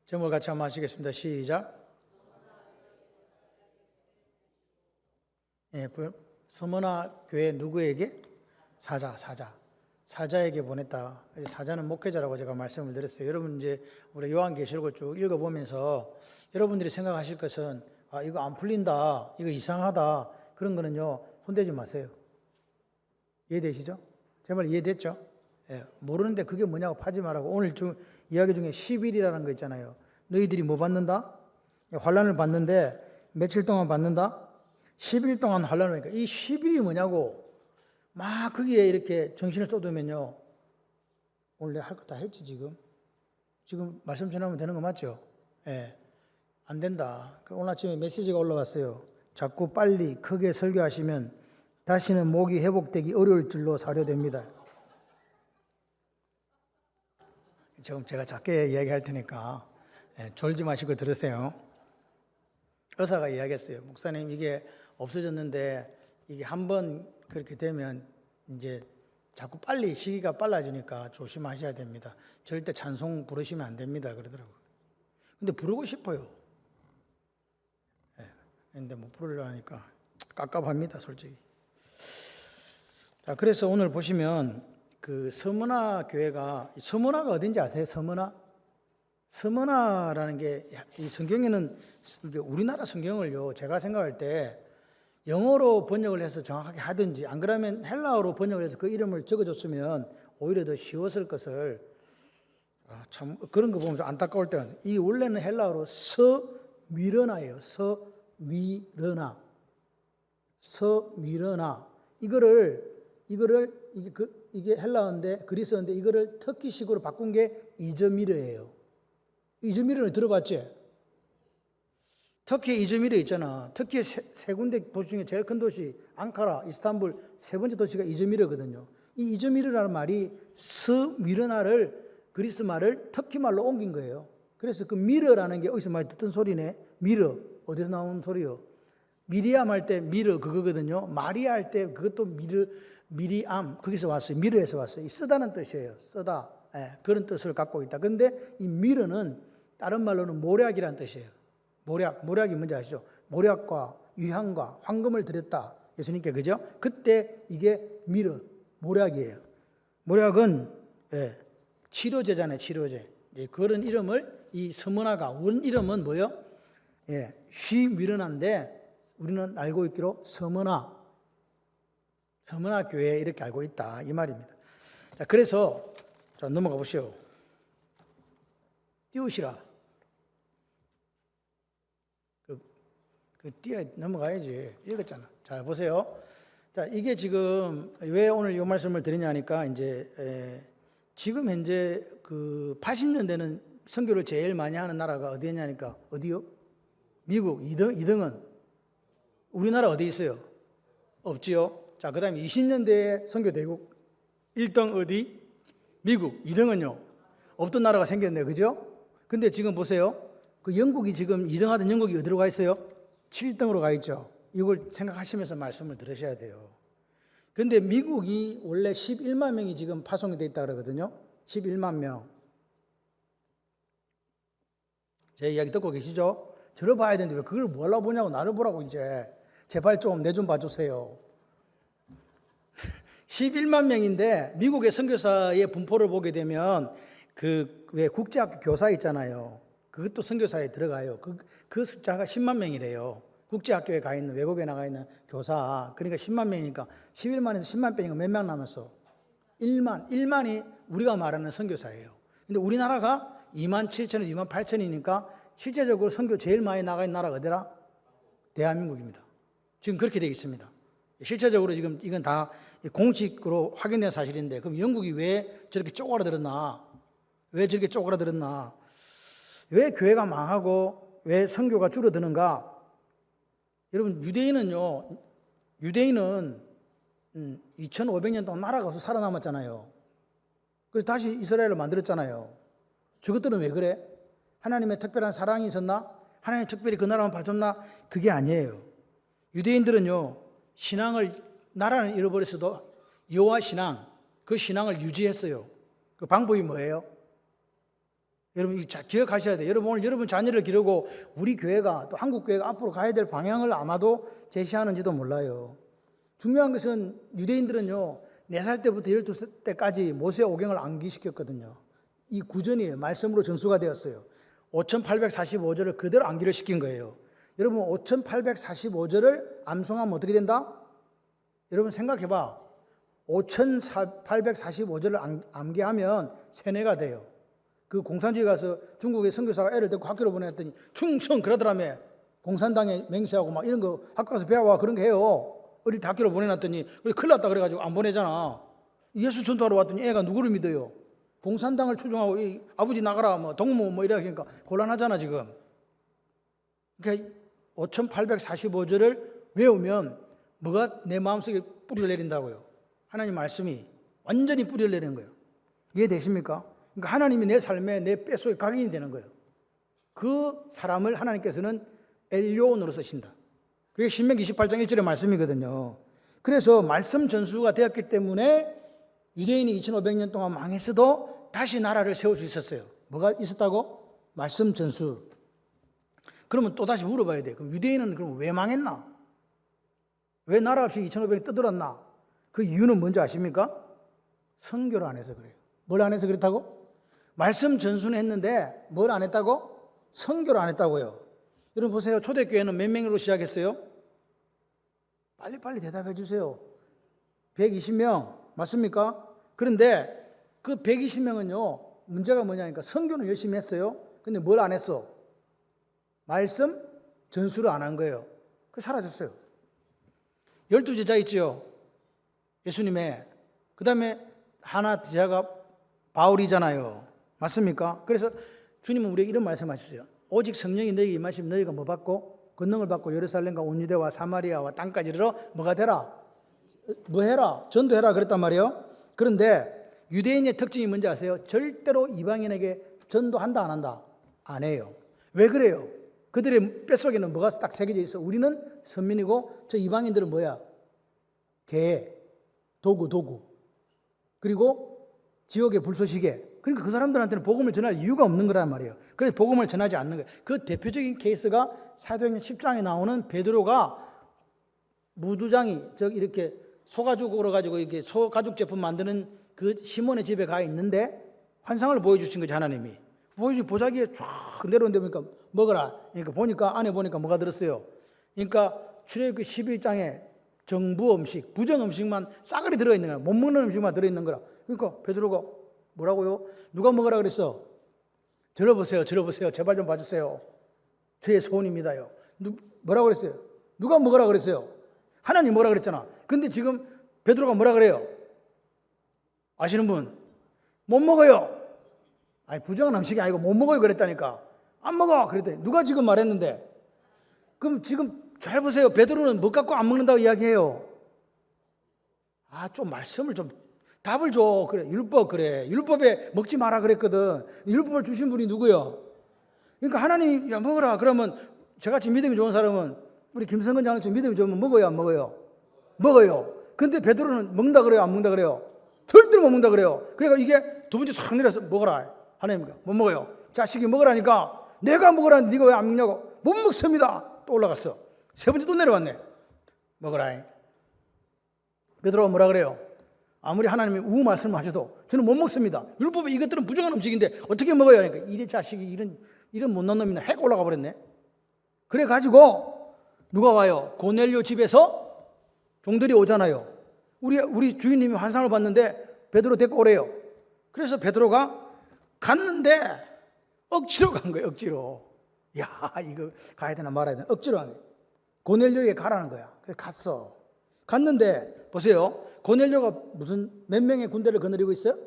제목을 같이 한번 하시겠습니다. 시작. 서머나 교회 누구에게? 사자에게 보냈다. 사자는 목회자라고 제가 말씀을 드렸어요. 여러분 이제 우리 요한계시록을 쭉 읽어보면서 여러분들이 생각하실 것은 이거 안 풀린다, 이거 이상하다, 그런 거는요 손대지 마세요. 이해되시죠? 제 말 이해됐죠? 모르는데 그게 뭐냐고 파지 말라고. 오늘 이야기 중에 10일이라는 거 있잖아요. 너희들이 뭐 받는다? 환난을 받는데 며칠 동안 받는다? 10일 동안 환난을 하니까 이 10일이 뭐냐고 막 거기에 이렇게 정신을 쏟으면요, 오늘 내가 할 거 다 했지. 지금 말씀 전하면 되는 거 맞죠? 안 된다. 오늘 아침에 메시지가 올라왔어요. 자꾸 빨리 크게 설교하시면 다시는 목이 회복되기 어려울 줄로 사료됩니다. 지금 제가 작게 이야기할 테니까 졸지 마시고 들으세요. 의사가 이야기했어요. 목사님, 이게 없어졌는데 이게 한번 그렇게 되면 이제 자꾸 빨리 시기가 빨라지니까 조심하셔야 됩니다. 절대 찬송 부르시면 안 됩니다. 그러더라고요. 근데 부르고 싶어요. 근데 뭐 부르려고 하니까 깝깝합니다, 솔직히. 자, 그래서 오늘 보시면 그 서머나 교회가, 서머나가 어딘지 아세요? 서머나라는 게 이 성경에는, 우리나라 성경을요, 제가 생각할 때 영어로 번역을 해서 정확하게 하든지, 안 그러면 헬라어로 번역을 해서 그 이름을 적어줬으면 오히려 더 쉬웠을 것을, 참 그런 거 보면 좀 안타까울 때가 있어요. 이 원래는 헬라어로 서미르나예요. 서미르나. 이게 헬라어인데, 그리스어인데 이거를 터키식으로 바꾼 게 이즈미르예요. 이즈미르는 들어봤지? 터키에 이즈미르 있잖아. 터키의 세 군데 도시 중에 제일 큰 도시 앙카라, 이스탄불, 세 번째 도시가 이즈미르거든요. 이 이즈미르라는 말이 스미르나를, 그리스 말을 터키 말로 옮긴 거예요. 그래서 그 미르라는 게 어디서 많이 듣던 소리네. 미르, 어디서 나오는 소리요? 미리암 할 때 미르 그거거든요. 마리아 할 때 그것도 미리암, 거기서 왔어요. 미르에서 왔어요. 이 쓰다는 뜻이에요. 쓰다. 그런 뜻을 갖고 있다. 근데 이 미르는 다른 말로는 모략이라는 뜻이에요. 모략이 뭔지 아시죠? 모략과 유향과 황금을 드렸다, 예수님께. 그죠? 그때 이게 모략이에요. 모략은 치료제잖아요. 치료제. 그런 이름을 이 서머나가, 원 이름은 뭐요? 쉬미르나인데 우리는 알고 있기로 서머나 교회 이렇게 알고 있다, 이 말입니다. 자, 그래서 자, 넘어가 보시오. 띄우시라. 넘어가야지. 읽었잖아. 자, 보세요. 자, 이게 지금 왜 오늘 이 말씀을 드리냐니까, 이제 지금 현재 그 80년대는 선교를 제일 많이 하는 나라가 어디냐니까, 어디요? 미국 2등은 우리나라 어디 있어요? 없지요. 자, 그 다음에 20년대에 선교 대국 1등 어디? 미국. 2등은요? 없던 나라가 생겼네요. 그죠? 근데 지금 보세요. 그 영국이 지금 2등 하던 영국이 어디로 가 있어요? 7등으로 가 있죠. 이걸 생각하시면서 말씀을 들으셔야 돼요. 근데 미국이 원래 11만 명이 지금 파송이 돼 있다 그러거든요. 11만 명. 제 이야기 듣고 계시죠? 저를 봐야 되는데 왜 그걸 뭐하려고 보냐고, 나를 보라고. 이제 제발 좀 내 좀 봐주세요. 11만 명인데 미국의 선교사의 분포를 보게 되면 왜 국제학교 교사 있잖아요. 그것도 선교사에 들어가요. 그 숫자가 10만 명이래요. 국제학교에 가 있는, 외국에 나가 있는 교사. 그러니까 10만 명이니까 11만에서 10만 빼니까 몇 명 남았어? 1만이 우리가 말하는 선교사예요. 근데 우리나라가 2만 7천에서 2만 8천이니까 실제적으로 선교 제일 많이 나가 있는 나라가 어디라? 대한민국입니다. 지금 그렇게 되어 있습니다. 실제적으로 지금 이건 다 공식으로 확인된 사실인데, 그럼 영국이 왜 저렇게 쪼그라들었나? 왜 교회가 망하고 왜 선교가 줄어드는가? 여러분, 유대인은 2500년 동안 나라가 없어 살아남았잖아요. 그래서 다시 이스라엘을 만들었잖아요. 저것들은 왜 그래? 하나님의 특별한 사랑이 있었나? 하나님 특별히 그 나라만 봐줬나? 그게 아니에요. 유대인들은요, 나라는 잃어버렸어도 여호와 신앙, 그 신앙을 유지했어요. 그 방법이 뭐예요? 여러분 기억하셔야 돼요. 여러분 오늘 여러분 자녀를 기르고 우리 교회가 또 한국 교회가 앞으로 가야 될 방향을 아마도 제시하는지도 몰라요. 중요한 것은 유대인들은요 4살 때부터 12살 때까지 모세 오경을 암기시켰거든요. 이 구전이에요. 말씀으로 전수가 되었어요. 5845절을 그대로 암기를 시킨 거예요. 여러분 5845절을 암송하면 어떻게 된다? 여러분 생각해봐. 5845절을 암기하면 세뇌가 돼요. 그 공산주의 가서 중국의 선교사가 애를 데리고 학교로 보냈더니 충성 그러더라며. 공산당에 맹세하고 막 이런 거 학교 가서 배워와 그런 거 해요. 어릴 때 학교로 보내놨더니 큰일 났다 그래가지고 안 보내잖아. 예수 전도하러 왔더니 애가 누구를 믿어요? 공산당을 추종하고 아버지 나가라 뭐 동무 뭐 이러니까 곤란하잖아 지금. 그러니까 5845절을 외우면 뭐가 내 마음속에 뿌리를 내린다고요? 하나님 말씀이 완전히 뿌리를 내리는 거예요. 이해되십니까? 그러니까 하나님이 내 삶에 내 뼛속에 각인이 되는 거예요. 그 사람을 하나님께서는 엘요온으로 쓰신다. 그게 신명기 28장 1절의 말씀이거든요. 그래서 말씀 전수가 되었기 때문에 유대인이 2500년 동안 망했어도 다시 나라를 세울 수 있었어요. 뭐가 있었다고? 말씀 전수. 그러면 또 다시 물어봐야 돼요. 그럼 유대인은 그럼 왜 망했나? 왜 나라 없이 2500년 떠들었나? 그 이유는 뭔지 아십니까? 선교를 안 해서 그래요. 뭘 안 해서 그렇다고? 말씀 전수는 했는데 뭘 안 했다고? 선교를 안 했다고요. 여러분 보세요. 초대교회는 몇 명으로 시작했어요? 빨리빨리 대답해 주세요. 120명 맞습니까? 그런데 그 120명은요 문제가 뭐냐니까 선교는 열심히 했어요. 근데 뭘 안 했어? 말씀 전수를 안 한 거예요. 그래서 사라졌어요. 12제자 있지요. 예수님의. 그 다음에 하나 제자가 바울이잖아요. 맞습니까? 그래서 주님은 우리에게 이런 말씀하셨어요. 오직 성령이 너희에게 임하시면 너희가 뭐 받고? 권능을 받고 예루살렘과 온 유대와 사마리아와 땅까지 이르러 뭐가 되라? 뭐 해라? 전도해라 그랬단 말이에요. 그런데 유대인의 특징이 뭔지 아세요? 절대로 이방인에게 전도한다 안 한다? 안 해요. 왜 그래요? 그들의 뼛속에는 뭐가 딱 새겨져 있어? 우리는 선민이고 저 이방인들은 뭐야? 개, 도구. 그리고 지옥의 불쏘시개. 그러니까 그 사람들한테는 복음을 전할 이유가 없는 거란 말이에요. 그래서 복음을 전하지 않는 거예요. 그 대표적인 케이스가 사도행전 10장에 나오는 베드로가 무두장이 이렇게 소가죽으로 가지고 이렇게 소가죽 제품 만드는 그 시몬의 집에 가 있는데 환상을 보여주신 거죠. 하나님이 보자기에 쫙 내려온데 보니까 먹어라. 그러니까 보니까 안에 보니까 뭐가 들었어요. 그러니까 출애굽기 11장에 정부 음식, 부정 음식만 싸그리 들어있는 거야. 못 먹는 음식만 들어있는 거라. 그러니까 베드로가 뭐라고요? 누가 먹으라 그랬어? 들어보세요. 제발 좀 봐주세요. 저의 소원입니다요. 뭐라고 그랬어요? 누가 먹으라 그랬어요? 하나님 뭐라 그랬잖아. 근데 지금 베드로가 뭐라 그래요? 아시는 분? 못 먹어요. 아니 부정한 음식이 아니고 못 먹어요 그랬다니까. 안 먹어 그랬더니 누가 지금 말했는데? 그럼 지금 잘 보세요. 베드로는 뭐 갖고 안 먹는다고 이야기해요. 좀 말씀을 좀 답을 줘. 그래 율법 그래. 율법에 먹지 마라 그랬거든. 율법을 주신 분이 누구요? 그러니까 하나님이 야 먹어라. 그러면 저같이 믿음이 좋은 사람은 우리 김성근 장로처럼 믿음이 좋으면 먹어요 안 먹어요? 먹어요. 근데 베드로는 먹는다 그래요 안 먹는다 그래요? 절대로 못 먹는다 그래요. 그러니까 이게 두 번째 싹 내려서 먹어라. 하나님이니까 못 먹어요. 자식이 먹으라니까 내가 먹으라는데 네가 왜 안 먹냐고. 못 먹습니다. 또 올라갔어. 세 번째 또 내려왔네. 먹어라. 베드로가 뭐라 그래요? 아무리 하나님이 우 말씀을 하셔도 저는 못 먹습니다. 율법에 이것들은 부정한 음식인데 어떻게 먹어요? 그러니까 이래 자식이 이런 못난 놈이나 핵 올라가 버렸네. 그래 가지고 누가 와요? 고넬료 집에서 종들이 오잖아요. 우리 주인님이 환상을 봤는데 베드로 데리고 오래요. 그래서 베드로가 갔는데 억지로 간 거예요. 억지로. 야 이거 가야 되나 말아야 되나 억지로 한 거예요. 고넬료에게 가라는 거야. 그래서 갔어. 갔는데 보세요. 고넬료가 무슨 몇 명의 군대를 거느리고 있어요?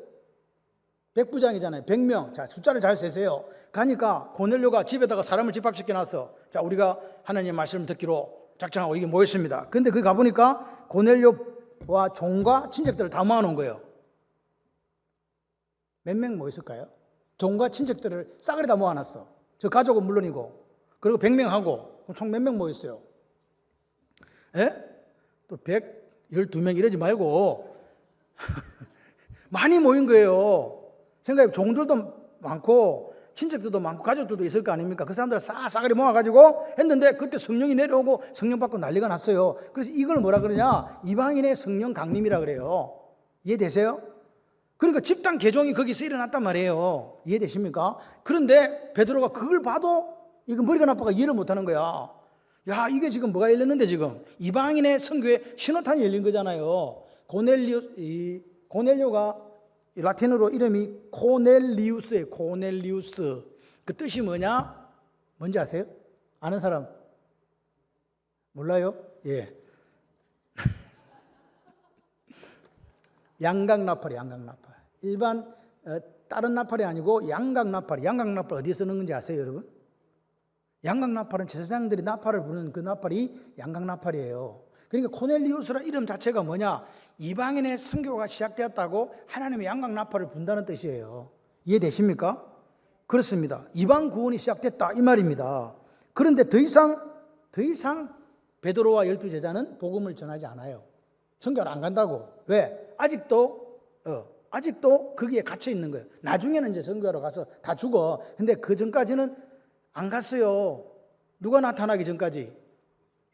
백부장이잖아요. 100명. 자, 숫자를 잘 세세요. 가니까 고넬료가 집에다가 사람을 집합시켜 놨어. 자, 우리가 하나님의 말씀을 듣기로 작정하고 이게 모였습니다. 근데 거기 가보니까 고넬료와 종과 친척들을 다 모아놓은 거예요. 몇 명 모였을까요? 종과 친척들을 싸그리 다 모아놨어. 저 가족은 물론이고. 그리고 100명하고 총 몇 명 모였어요? 예? 또 112명 이러지 말고 많이 모인 거예요. 생각해 종들도 많고 친척들도 많고 가족들도 있을 거 아닙니까? 그 사람들 싸그리 모아가지고 했는데 그때 성령이 내려오고 성령 받고 난리가 났어요. 그래서 이걸 뭐라 그러냐? 이방인의 성령 강림이라 그래요. 이해되세요? 그러니까 집단 개종이 거기서 일어났단 말이에요. 이해되십니까? 그런데 베드로가 그걸 봐도 이거 머리가 나빠가 이해를 못하는 거야. 야, 이게 지금 뭐가 열렸는데 지금 이방인의 선교에 신호탄이 열린 거잖아요. 고넬료가 라틴어로 이름이 코넬리우스예요. 코넬리우스. 그 뜻이 뭐냐? 뭔지 아세요? 아는 사람? 몰라요? 예. 양각나팔이 양각나팔. 일반 다른 나팔이 아니고 양각나팔. 양각나팔 어디에 쓰는 건지 아세요, 여러분? 양각나팔은 제사장들이 나팔을 부르는 그 나팔이 양각나팔이에요. 그러니까 코넬리우스라는 이름 자체가 뭐냐? 이방인의 선교가 시작되었다고 하나님의 양각나팔을 분다는 뜻이에요. 이해되십니까? 그렇습니다. 이방 구원이 시작됐다 이 말입니다. 그런데 더 이상 베드로와 12제자는 복음을 전하지 않아요. 선교를 안 간다고. 왜? 아직도 거기에 갇혀 있는 거예요. 나중에는 이제 선교하러 가서 다 죽어. 근데 그 전까지는 안 갔어요. 누가 나타나기 전까지.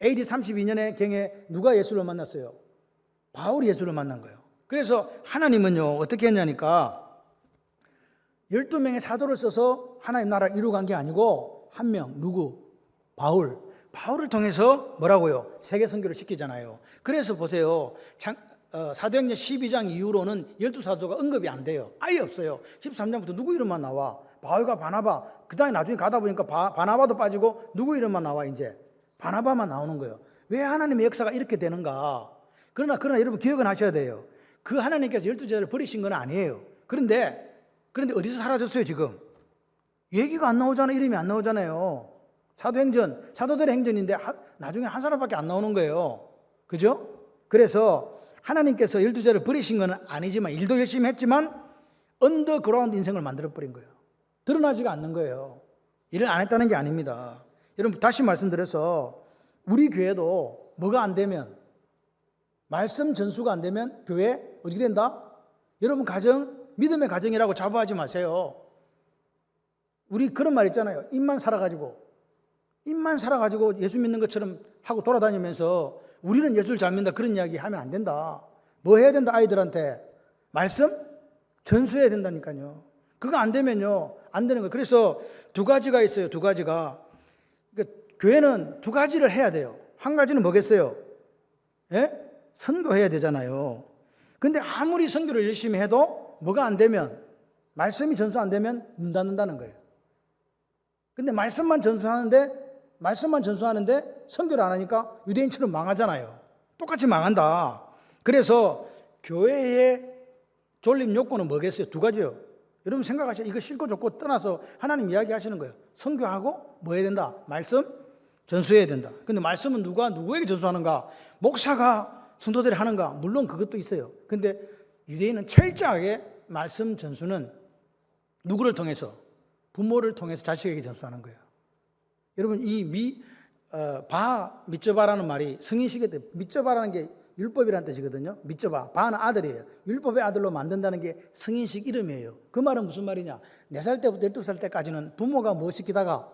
AD 32년의 경에 누가 예수를 만났어요? 바울이 예수를 만난 거예요. 그래서 하나님은요 어떻게 했냐니까 12명의 사도를 써서 하나님 나라를 이루간 게 아니고 한 명, 누구? 바울을 통해서 뭐라고요? 세계 선교를 시키잖아요. 그래서 보세요. 사도행전 12장 이후로는 12사도가 언급이 안 돼요. 아예 없어요. 13장부터 누구 이름만 나와? 바울과 바나바. 그 다음에 나중에 가다 보니까 바나바도 빠지고 누구 이름만 나와 이제? 바나바만 나오는 거예요. 왜 하나님의 역사가 이렇게 되는가? 그러나 여러분 기억은 하셔야 돼요. 그 하나님께서 12제자를 버리신 건 아니에요. 그런데 어디서 사라졌어요 지금? 얘기가 안 나오잖아요. 이름이 안 나오잖아요. 사도들의 행전인데 나중에 한 사람밖에 안 나오는 거예요. 그죠? 그래서 하나님께서 12제자를 버리신 건 아니지만 일도 열심히 했지만 언더그라운드 인생을 만들어버린 거예요. 드러나지가 않는 거예요. 일을 안 했다는 게 아닙니다. 여러분 다시 말씀드려서 우리 교회도 뭐가 안 되면 말씀 전수가 안 되면 교회 어떻게 된다? 여러분 가정 믿음의 가정이라고 자부하지 마세요. 우리 그런 말 있잖아요. 입만 살아가지고 예수 믿는 것처럼 하고 돌아다니면서 우리는 예수를 잘 믿는다 그런 이야기 하면 안 된다. 뭐 해야 된다 아이들한테? 말씀 전수해야 된다니까요. 그거 안 되면요 안 되는 거예요. 그래서 두 가지가 있어요. 두 가지가. 그러니까 교회는 두 가지를 해야 돼요. 한 가지는 뭐겠어요? 예? 선교해야 되잖아요. 근데 아무리 선교를 열심히 해도 뭐가 안 되면 말씀이 전수 안 되면 문 닫는다는 거예요. 근데 말씀만 전수하는데 선교를 안 하니까 유대인처럼 망하잖아요. 똑같이 망한다. 그래서 교회의 존립 요건은 뭐겠어요? 두 가지요. 여러분 생각하세요. 이거 싫고 좋고 떠나서 하나님 이야기하시는 거예요. 선교하고 뭐 해야 된다? 말씀 전수해야 된다. 근데 말씀은 누구에게 전수하는가? 목사가 성도들이 하는가? 물론 그것도 있어요. 근데 유대인은 철저하게 말씀 전수는 누구를 통해서? 부모를 통해서 자식에게 전수하는 거예요. 여러분 이 미쩌바라는 말이 성인시계 때 미쩌바라는 게 율법이라는 뜻이거든요. 미쩌바, 바는 아들이에요. 율법의 아들로 만든다는 게 성인식 이름이에요. 그 말은 무슨 말이냐? 4살 때부터 12살 때까지는 부모가 뭐 시키다가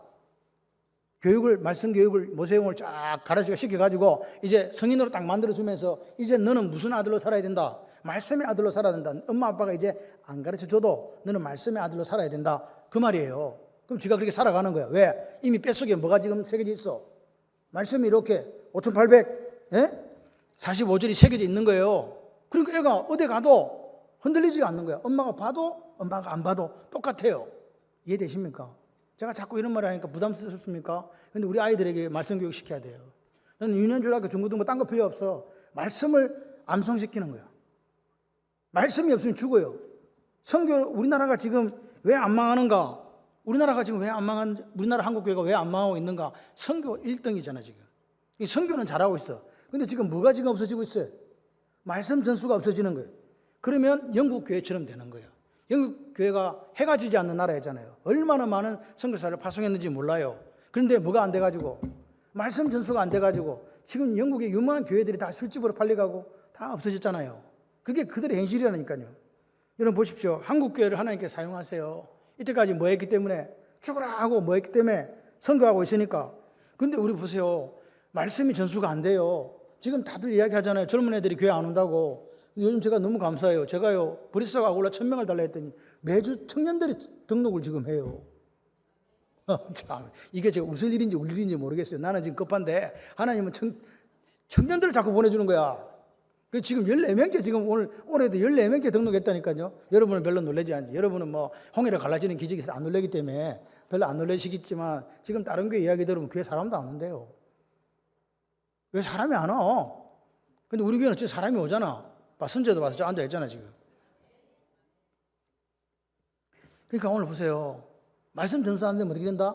말씀 교육을 모세용을 쫙 가르치고 시켜가지고 이제 성인으로 딱 만들어주면서 이제 너는 무슨 아들로 살아야 된다? 말씀의 아들로 살아야 된다. 엄마 아빠가 이제 안 가르쳐줘도 너는 말씀의 아들로 살아야 된다. 그 말이에요. 그럼 쥐가 그렇게 살아가는 거야. 왜? 이미 뱃속에 뭐가 지금 새겨져 있어? 말씀이 이렇게 5845절이 새겨져 있는 거예요. 그러니까 애가 어디 가도 흔들리지가 않는 거야. 엄마가 봐도 엄마가 안 봐도 똑같아요. 이해되십니까? 제가 자꾸 이런 말을 하니까 부담스럽습니까? 근데 우리 아이들에게 말씀 교육 시켜야 돼요. 저는 유년중학교 중고등부 딴 거 필요 없어. 말씀을 암송시키는 거야. 말씀이 없으면 죽어요. 우리나라가 지금 왜 안 망하는가? 우리나라 한국교회가 왜 안 망하고 있는가? 선교 1등이잖아 지금. 선교는 잘하고 있어. 근데 지금 뭐가 지금 없어지고 있어요? 말씀 전수가 없어지는 거예요. 그러면 영국 교회처럼 되는 거예요. 영국 교회가 해가 지지 않는 나라였잖아요. 얼마나 많은 선교사를 파송했는지 몰라요. 그런데 뭐가 안 돼가지고 말씀 전수가 안 돼가지고 지금 영국의 유명한 교회들이 다 술집으로 팔려가고 다 없어졌잖아요. 그게 그들의 현실이라니까요. 여러분 보십시오. 한국 교회를 하나님께 사용하세요. 이때까지 뭐 했기 때문에? 죽어라 하고 뭐 했기 때문에 선교하고 있으니까. 근데 우리 보세요. 말씀이 전수가 안 돼요. 지금 다들 이야기 하잖아요. 젊은 애들이 교회 안 온다고. 요즘 제가 너무 감사해요. 제가요, 브리스가 아울라 1000명을 달라 했더니 매주 청년들이 등록을 지금 해요. 참, 이게 제가 웃을 일인지 울 일인지 모르겠어요. 나는 지금 급한데 하나님은 청년들을 자꾸 보내주는 거야. 지금 14명째 지금 올해도 14명째 등록했다니까요. 여러분은 별로 놀라지 않지. 여러분은 뭐 홍해를 갈라지는 기적이 있어서 안 놀라기 때문에 별로 안 놀라시겠지만 지금 다른 교회 이야기 들으면 교회 사람도 안 온대요. 왜 사람이 안 와? 근데 우리 교회는 진짜 사람이 오잖아. 선제도 와서 저 앉아있잖아 지금. 그러니까 오늘 보세요. 말씀 전수 안 되면 어떻게 된다?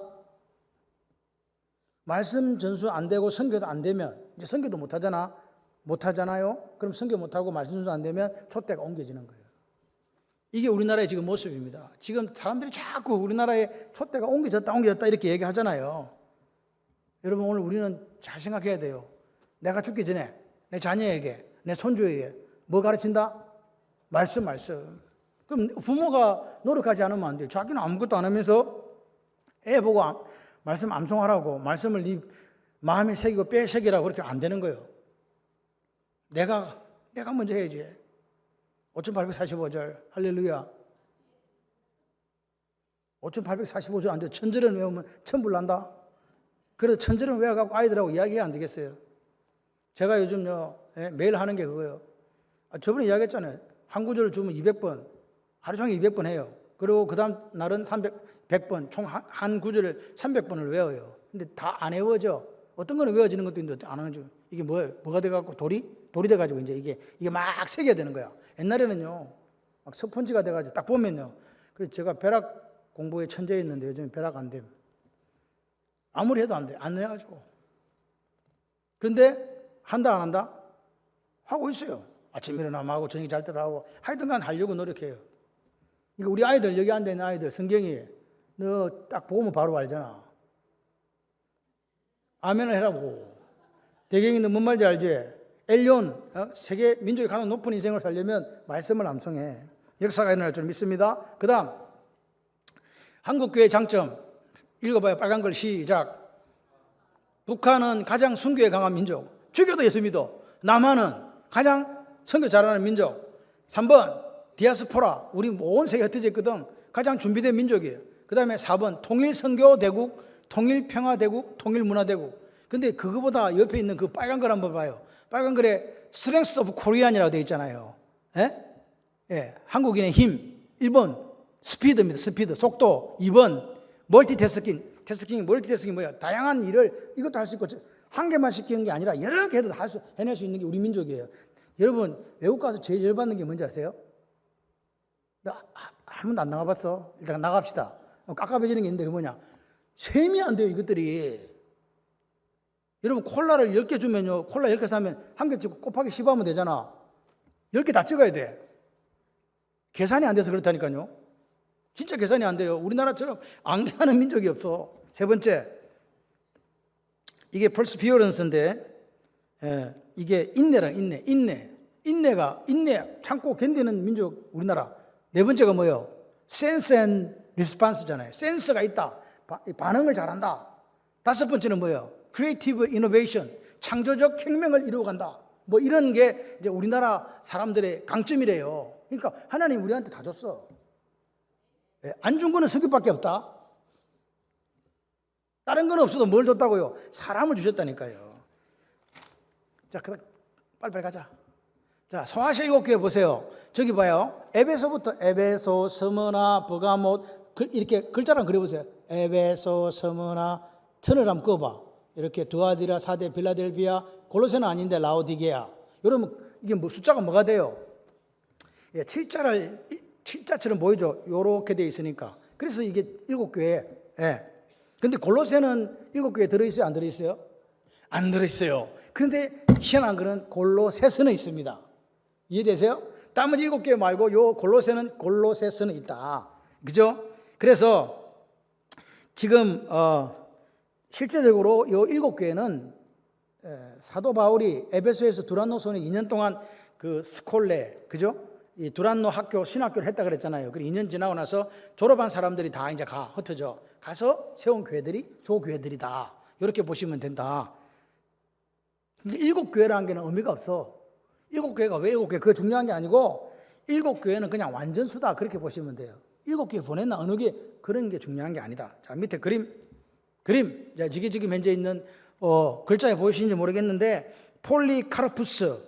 말씀 전수 안 되고 선교도 안 되면 이제 선교도 못 하잖아요. 그럼 선교 못 하고 말씀 전수 안 되면 촛대가 옮겨지는 거예요. 이게 우리나라의 지금 모습입니다. 지금 사람들이 자꾸 우리나라의 촛대가 옮겨졌다 이렇게 얘기하잖아요. 여러분 오늘 우리는 잘 생각해야 돼요. 내가 죽기 전에 내 자녀에게 내 손주에게 뭐 가르친다? 말씀. 그럼 부모가 노력하지 않으면 안 돼요. 자기는 아무것도 안 하면서 애 보고 말씀 암송하라고 말씀을 네 마음에 새기고 뼈에 새기라고 그렇게 안 되는 거예요. 내가 먼저 해야지. 5845절 할렐루야. 5845절 안 돼. 천절은 외우면 천불 난다. 그래서 천절은 외워갖고 아이들하고 이야기가 안 되겠어요. 제가 요즘요 매일 하는 게 그거예요. 저번에 이야기했잖아요. 한 구절을 주면 200번, 하루 종일 200번 해요. 그리고 그 다음 날은 100번, 총 한 구절을 300번을 외워요. 근데 다 안 외워져. 어떤 거는 외워지는 것도 있는데 안 하는. 이게 뭐가 돼갖고 돌이 돼가지고 이제 이게 막 새겨야 되는 거야. 옛날에는요, 막 스펀지가 돼가지고 딱 보면요. 그래서 제가 벼락 공부에 천재였는데 요즘 벼락 안 됨. 아무리 해도 안 돼. 안 해가지고. 그런데 한다 안 한다? 하고 있어요. 아침 일어나면 하고 저녁에 잘 때도 하고 하여튼간 하려고 노력해요. 그러니까 우리 아이들 여기 앉아있는 아이들 성경이 너 딱 보면 바로 알잖아. 아멘을 해라고. 대경이 너 뭔 말인지 알지? 엘리온 세계 민족이 가장 높은 인생을 살려면 말씀을 암송해. 역사가 일어날 줄 믿습니다. 그 다음 한국교회 장점 읽어봐요. 빨간 글 시작. 북한은 가장 순교에 강한 민족. 죽여도 예수 믿어. 남한은 가장 선교 잘하는 민족. 3번 디아스포라. 우리 온 세계에 흩어져 있거든. 가장 준비된 민족이에요. 그 다음에 4번 통일선교대국, 통일평화대국, 통일문화대국. 근데 그거보다 옆에 있는 그 빨간 글 한번 봐요. 빨간 글에 Strength of Korean이라고 되어 있잖아요. 한국인의 힘. 1번 스피드입니다. 스피드, 속도. 2번 멀티태스킹 뭐야? 다양한 일을 이것도 할 수 있고 한 개만 시키는 게 아니라 여러 개 해낼 수 있는 게 우리 민족이에요. 여러분 외국 가서 제일 열받는 게 뭔지 아세요? 나 한 번도 안 나가봤어. 일단 나갑시다. 깝깝해지는 게 있는데 그 뭐냐? 셈이 안 돼요 이것들이. 여러분 콜라를 10개 주면요. 콜라 10개 사면 한 개 찍고 곱하기 10 하면 되잖아. 10개 다 찍어야 돼. 계산이 안 돼서 그렇다니까요. 진짜 계산이 안 돼요. 우리나라처럼 앙대하는 민족이 없어. 세 번째, 이게 perseverance인데 이게 인내 참고 견디는 민족 우리나라. 네 번째가 뭐예요? sense and response잖아요. 센스가 있다. 반응을 잘한다. 다섯 번째는 뭐예요? creative innovation, 창조적 혁명을 이루어간다. 뭐 이런 게 이제 우리나라 사람들의 강점이래요. 그러니까 하나님 우리한테 다 줬어. 안 준 거는 성격밖에 없다. 다른 건 없어도 뭘 줬다고요? 사람을 주셨다니까요. 자, 그럼 빨리빨리 가자. 자, 소아시아 7교회 보세요. 저기 봐요. 에베소부터 에베소, 스무나, 버가못 이렇게 글자랑 그려보세요. 에베소, 스무나, 천을 한번 그어봐. 이렇게 두아디라, 사데, 빌라델비아, 골로새는 아닌데 라오디게아. 여러분 이게 뭐 숫자가 뭐가 돼요? 예, 7자처럼 보이죠? 요렇게 되어 있으니까. 그래서 이게 7교회. 예. 근데 골로새는 7교회 들어있어요? 안 들어있어요? 안 들어있어요. 그런데 희한한 거는 골로새서는 있습니다. 이해되세요? 나머지 7교회 말고 요 골로새서는 있다. 그죠? 그래서 지금 실제적으로 요 7교회는 사도 바울이 에베소에서 두란노 손에 2년 동안 그 스콜레, 그죠? 이 두란노 학교 신학교를 했다 그랬잖아요. 그리고 2년 지나고 나서 졸업한 사람들이 다 이제 흩어져 가서 세운 교회들이 조교회들이다. 이렇게 보시면 된다. 근데 7교회라는 게는 의미가 없어. 7교회가 왜 7교회? 그게 중요한 게 아니고 7교회는 그냥 완전수다. 그렇게 보시면 돼요. 7교회 보냈나 어느 게 그런 게 중요한 게 아니다. 자, 밑에 그림. 자, 이게 지금 현재 있는 글자에 보이시는지 모르겠는데 폴리카르푸스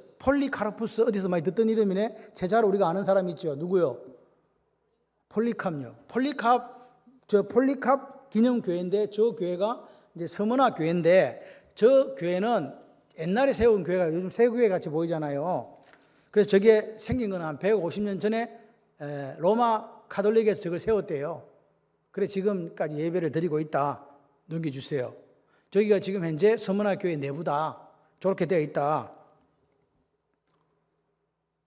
어디서 많이 듣던 이름이네. 제자로 우리가 아는 사람이 있죠. 누구요? 폴리캅요. 폴리캅 기념교회인데 저 교회가 이제 서머나 교회인데 저 교회는 옛날에 세운 교회가 요즘 새 교회 같이 보이잖아요. 그래서 저게 생긴 건 한 150년 전에 로마 가톨릭에서 저걸 세웠대요. 그래서 지금까지 예배를 드리고 있다. 넘겨주세요. 저기가 지금 현재 서머나 교회 내부다. 저렇게 되어 있다.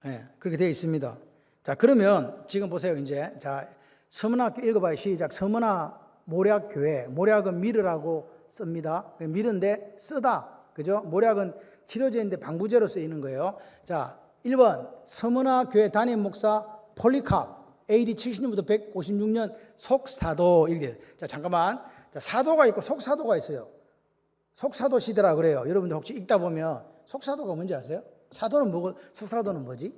네, 그렇게 되어 있습니다. 자, 그러면 지금 보세요. 이제 자, 서머나 읽어봐요. 시작. 서머나 모략교회. 모략은 미르라고 씁니다. 미르인데 쓰다. 그죠? 모략은 치료제인데 방부제로 쓰이는 거예요. 자, 1번 서머나 교회 담임 목사 폴리캅. AD 70년부터 156년 속사도. 이렇게. 자, 잠깐만. 자, 사도가 있고 속사도가 있어요. 속사도 시대라 그래요. 여러분들 혹시 읽다 보면 속사도가 뭔지 아세요? 사도는 뭐고 속사도는 뭐지?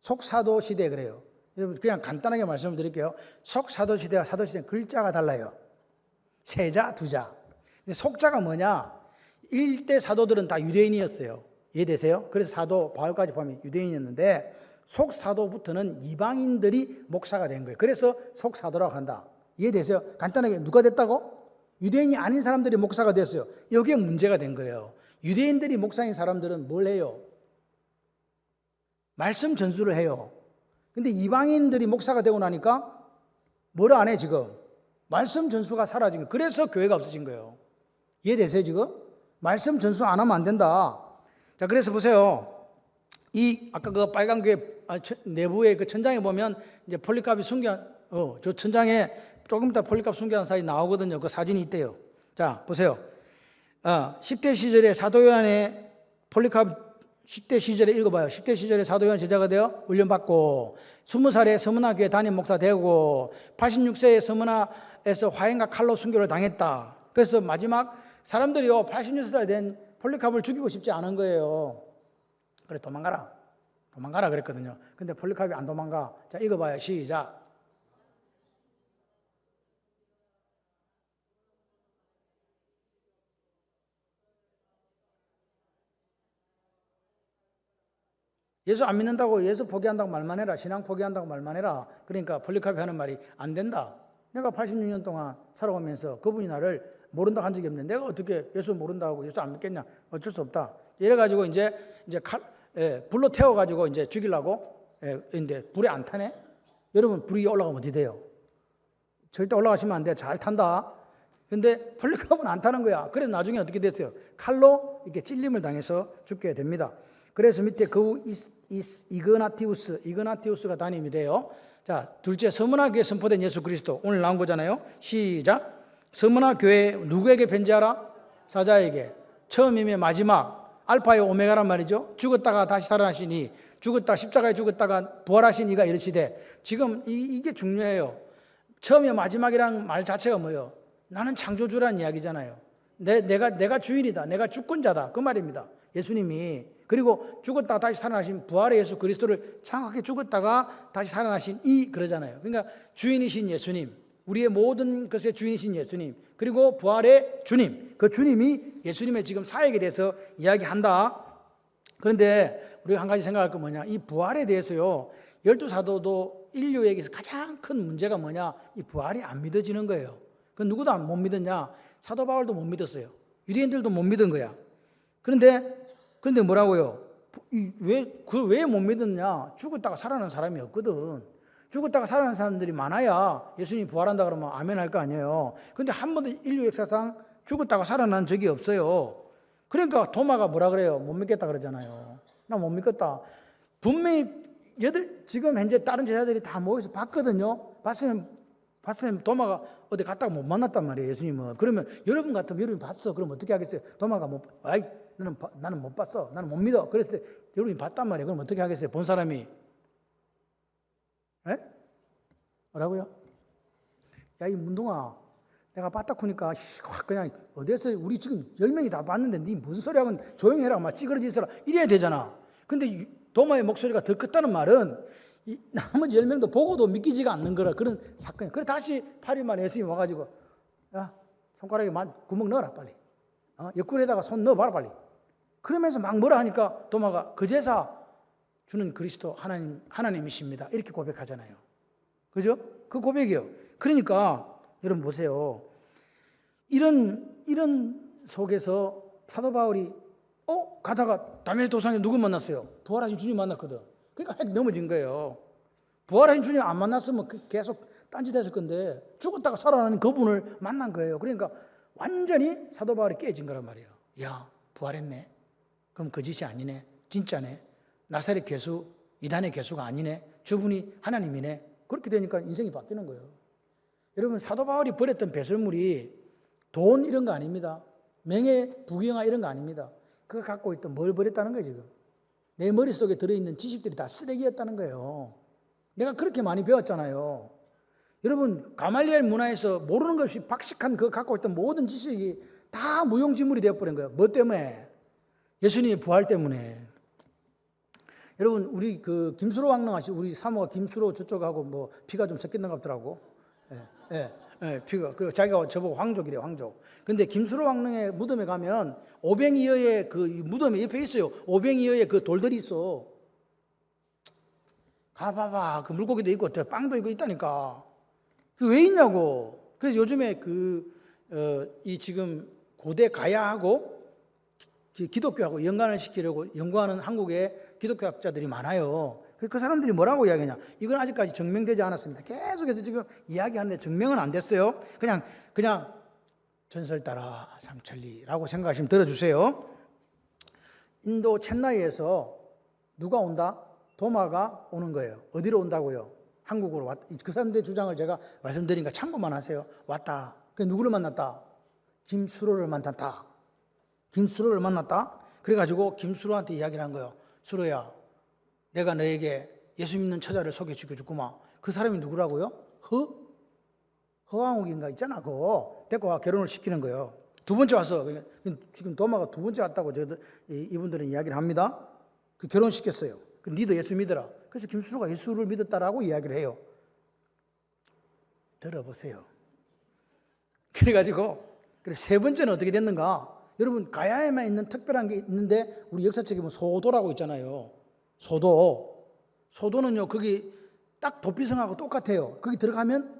속사도 시대 그래요. 여러분 그냥 간단하게 말씀을 드릴게요. 속사도 시대와 사도 시대는 글자가 달라요. 세자, 두자. 근데 속자가 뭐냐? 1대 사도들은 다 유대인이었어요. 이해되세요? 그래서 사도 바울까지 보면 유대인이었는데 속사도부터는 이방인들이 목사가 된 거예요. 그래서 속사도라고 한다. 이해되세요? 간단하게 누가 됐다고? 유대인이 아닌 사람들이 목사가 됐어요. 여기에 문제가 된 거예요. 유대인들이 목사인 사람들은 뭘 해요? 말씀 전수를 해요. 근데 이방인들이 목사가 되고 나니까 뭘 안 해 지금? 말씀 전수가 사라진 거예요. 그래서 교회가 없어진 거예요. 이해되세요 지금? 말씀 전수 안 하면 안 된다. 자, 그래서 보세요. 이 아까 그 빨간 교회 내부의 그 천장에 보면 이제 폴리캅이 숨겨 저 천장에 조금 이따 폴리캅 숨겨놓은 사진이 나오거든요. 그 사진이 있대요. 자, 보세요. 10대 시절에 사도 요한의 폴리캅 10대 시절에 읽어봐요. 10대 시절에 사도 요한 제자가 되어 훈련받고 20살에 서머나교회 담임 목사 되고 86세에 서머나에서 화형과 칼로 순교를 당했다. 그래서 마지막 사람들이요 86살 된 폴리캅을 죽이고 싶지 않은 거예요. 그래 도망가라 그랬거든요. 근데 폴리캅이 안 도망가. 자, 읽어봐요. 시작. 예수 안 믿는다고 예수 포기한다고 말만 해라. 신앙 포기한다고 말만 해라. 그러니까 폴리캅이 하는 말이 안 된다. 내가 86년 동안 살아오면서 그분이 나를 모른다고 한 적이 없는데 내가 어떻게 예수 모른다고 예수 안 믿겠냐. 어쩔 수 없다. 이래가지고 이제 불로 태워가지고 이제 죽이려고 근데 불에 안 타네. 여러분 불이 올라가면 어디 돼요? 절대 올라가시면 안 돼. 잘 탄다. 근데 폴리캅은 안 타는 거야. 그래서 나중에 어떻게 됐어요? 칼로 이렇게 찔림을 당해서 죽게 됩니다. 그래서 밑에 그 이그나티우스가 담임이 돼요. 자, 둘째 서머나 교회에 선포된 예수 그리스도 오늘 나온 거잖아요. 시작. 서머나 교회 누구에게 편지하라? 사자에게. 처음이며 마지막 알파요 오메가란 말이죠. 죽었다가 다시 살아나시니 십자가에 죽었다가 부활하신 이가 이르시되 지금 이게 중요해요. 처음이며 마지막이라는 말 자체가 뭐예요? 나는 창조주라는 이야기잖아요. 내가 주인이다. 내가 주권자다. 그 말입니다. 예수님이. 그리고 죽었다가 다시 살아나신 부활의 예수 그리스도를 정확하게 죽었다가 다시 살아나신 그러잖아요. 그러니까 주인이신 예수님, 우리의 모든 것의 주인이신 예수님, 그리고 부활의 주님, 그 주님이 예수님의 지금 사역에 대해서 이야기한다. 그런데 우리가 한 가지 생각할 건 뭐냐? 이 부활에 대해서요. 12사도도 인류에게서 가장 큰 문제가 뭐냐? 이 부활이 안 믿어지는 거예요. 그 누구도 못 믿었냐? 사도 바울도 못 믿었어요. 유대인들도 못 믿은 거야. 그런데 뭐라고요? 왜 못 믿었냐? 죽었다가 살아난 사람이 없거든. 죽었다가 살아난 사람들이 많아야 예수님이 부활한다 그러면 아멘 할 거 아니에요. 그런데 한 번도 인류 역사상 죽었다가 살아난 적이 없어요. 그러니까 도마가 뭐라 그래요? 못 믿겠다 그러잖아요. 나 못 믿겠다. 분명히 지금 현재 다른 제자들이 다 모여서 봤거든요. 봤으면 도마가 어디 갔다가 못 만났단 말이에요. 예수님은. 그러면 여러분 같으면 여러분이 봤어. 그럼 어떻게 하겠어요? 도마가 나는 못 봤어. 나는 못 믿어. 그랬을 때 여러분이 봤단 말이에요. 그럼 어떻게 하겠어요? 본 사람이. 에? 뭐라고요? 야, 이 문동아, 내가 빠딱하니까 그냥 어디서 우리 지금 10명이 다 봤는데 네 무슨 소리 하고 조용히 해라, 막 찌그러지 있어라 이래야 되잖아. 근데 도마의 목소리가 더 컸다는 말은 이 나머지 10명도 보고도 믿기지가 않는 거라 그런 사건이야. 그래 다시 8일 만에 예수님이 와가지고 야, 손가락에 구멍 넣어라 빨리. 옆구리에다가 손 넣어봐라 빨리. 그러면서 막 뭐라 하니까 도마가 그제사 주는 그리스도 하나님이십니다. 이렇게 고백하잖아요. 그죠? 그 고백이요. 그러니까 여러분 보세요. 이런 속에서 사도 바울이 가다가 다메섹 도상에 누구 만났어요? 부활하신 주님 만났거든. 그러니까 핵 넘어진 거예요. 부활하신 주님 안 만났으면 계속 딴짓했을 건데 죽었다가 살아나는 그분을 만난 거예요. 그러니까 완전히 사도 바울이 깨진 거란 말이에요. 야, 부활했네. 그럼 거짓이 아니네. 진짜네. 나사렛 괴수, 이단의 괴수가 아니네. 저분이 하나님이네. 그렇게 되니까 인생이 바뀌는 거예요. 여러분 사도 바울이 버렸던 배설물이 돈 이런 거 아닙니다. 명예, 부귀영화 이런 거 아닙니다. 그거 갖고 있던 뭘 버렸다는 거예요 지금. 내 머릿속에 들어있는 지식들이 다 쓰레기였다는 거예요. 내가 그렇게 많이 배웠잖아요. 여러분 가말리엘 문화에서 모르는 것이 박식한 그 갖고 있던 모든 지식이 다 무용지물이 되어버린 거예요. 뭐 때문에? 예수님의 부활 때문에. 여러분 우리 그 김수로 왕릉 아시죠? 우리 사모가 김수로 저쪽하고 뭐 피가 좀 섞였는 것 같더라고. 피가. 그 자기가 저보고 황족이래요, 황족. 근데 김수로 왕릉의 무덤에 가면 오병이어의 그 무덤에 옆에 있어요. 오병이어의 그 돌들이 있어. 가봐봐. 그 물고기도 있고 빵도 있고 있다니까. 그 왜 있냐고. 그래서 요즘에 이 지금 고대 가야하고 기독교하고 연관을 시키려고 연구하는 한국의 기독교학자들이 많아요. 그 사람들이 뭐라고 이야기하냐? 이건 아직까지 증명되지 않았습니다. 계속해서 지금 이야기하는데 증명은 안 됐어요. 그냥 전설 따라 삼천리라고 생각하시면 들어주세요. 인도 첸나이에서 누가 온다? 도마가 오는 거예요. 어디로 온다고요? 한국으로 왔다. 그 사람들의 주장을 제가 말씀드리니까 참고만 하세요. 왔다. 그래서 누구를 만났다? 김수로를 만났다. 김수로를 만났다. 그래가지고 김수로한테 이야기를 한 거예요. 수로야, 내가 너에게 예수 믿는 처자를 소개시켜줬구만. 그 사람이 누구라고요? 허왕욱인가 있잖아. 그거 데리고 와 결혼을 시키는 거예요. 두 번째 와서 지금 도마가 두 번째 왔다고 이분들은 이야기를 합니다. 그 결혼시켰어요. 니도 예수 믿어라. 그래서 김수로가 예수를 믿었다라고 이야기를 해요. 들어보세요. 그래가지고 세 번째는 어떻게 됐는가? 여러분 가야에만 있는 특별한 게 있는데 우리 역사책에 보면 소도라고 있잖아요. 소도는요 거기 딱 도피성하고 똑같아요. 거기 들어가면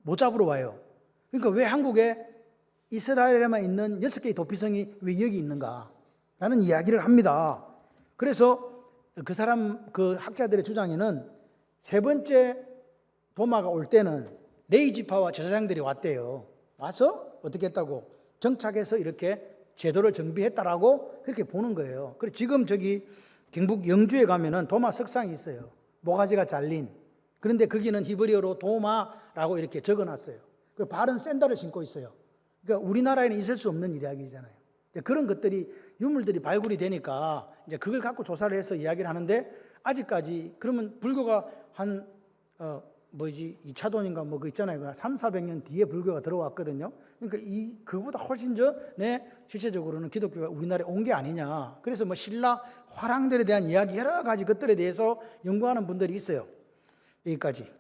못 잡으러 와요. 그러니까 왜 한국에 이스라엘에만 있는 6개의 도피성이 왜 여기 있는가 라는 이야기를 합니다. 그래서 그 학자들의 주장에는 세 번째 도마가 올 때는 레이지파와 제사장들이 왔대요. 와서 어떻게 했다고? 정착해서 이렇게 제도를 정비했다라고 그렇게 보는 거예요. 그리고 지금 저기 경북 영주에 가면은 도마 석상이 있어요. 모가지가 잘린. 그런데 거기는 히브리어로 도마라고 이렇게 적어놨어요. 그 발은 샌들을 신고 있어요. 그러니까 우리나라에는 있을 수 없는 이야기잖아요. 그런 것들이 유물들이 발굴이 되니까 이제 그걸 갖고 조사를 해서 이야기를 하는데 아직까지 그러면 불교가 한 2차돈인가 뭐 그 있잖아요. 300-400년 뒤에 불교가 들어왔거든요. 그러니까 그보다 훨씬 전에 실제적으로는 기독교가 우리나라에 온 게 아니냐. 그래서 뭐 신라 화랑들에 대한 이야기 여러 가지 것들에 대해서 연구하는 분들이 있어요. 여기까지.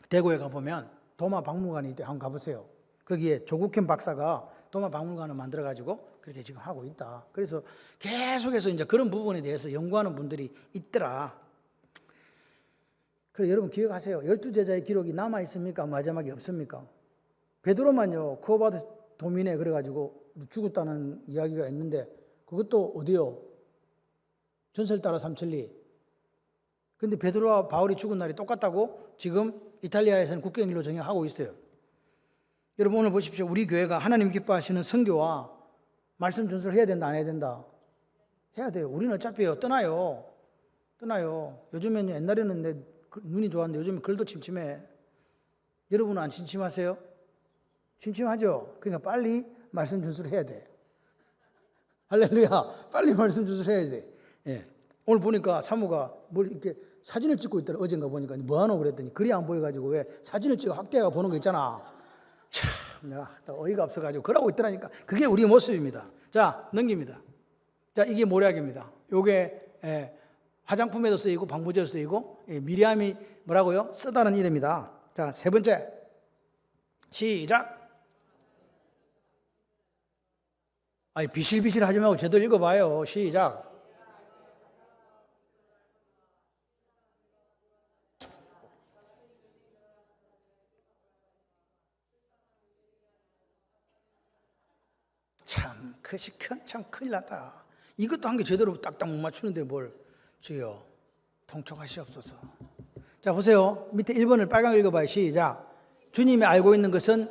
대구에 가보면 도마 박물관이 있대. 한번 가보세요. 거기에 조국현 박사가 도마 박물관을 만들어가지고 그렇게 지금 하고 있다. 그래서 계속해서 이제 그런 부분에 대해서 연구하는 분들이 있더라. 그래 여러분 기억하세요. 12제자의 기록이 남아 있습니까? 마지막에 없습니까? 베드로만요. 쿠오바드 도민에 그래가지고 죽었다는 이야기가 있는데 그것도 어디요? 전설 따라 삼천리. 근데 베드로와 바울이 죽은 날이 똑같다고 지금 이탈리아에서는 국경일로 정형하고 있어요. 여러분 오늘 보십시오. 우리 교회가 하나님 기뻐하시는 선교와 말씀 전수를 해야 된다 안 해야 된다? 해야 돼요. 우리는 어차피 떠나요. 요즘에는 옛날에는 내 눈이 좋았는데 요즘은 글도 침침해. 여러분은 안 침침하세요? 침침하죠? 그러니까 빨리 말씀 전수를 해야 돼. 할렐루야. 빨리 말씀 전수를 해야 돼. 예. 오늘 보니까 사모가 뭘 이렇게 사진을 찍고 있더라. 어젠가 보니까 뭐하노 그랬더니 글이 안 보여가지고 왜 사진을 찍어 확대해가 보는 거 있잖아. 참 내가 또 어이가 없어가지고 그러고 있더라니까. 그게 우리 모습입니다. 자, 넘깁니다. 자, 이게 모략입니다. 요게 화장품에도 쓰이고 방부제로 쓰이고 미리암이 뭐라고요? 쓰다는 이름이다. 자, 세 번째 시작. 아니 비실비실 하지 말고 제대로 읽어봐요. 시작. 참, 참 큰일 났다. 이것도 한 게 제대로 딱딱 못 맞추는데 뭘 주여 통촉하시옵소서. 자, 보세요. 밑에 1번을 빨강 읽어봐요. 시작. 주님이 알고 있는 것은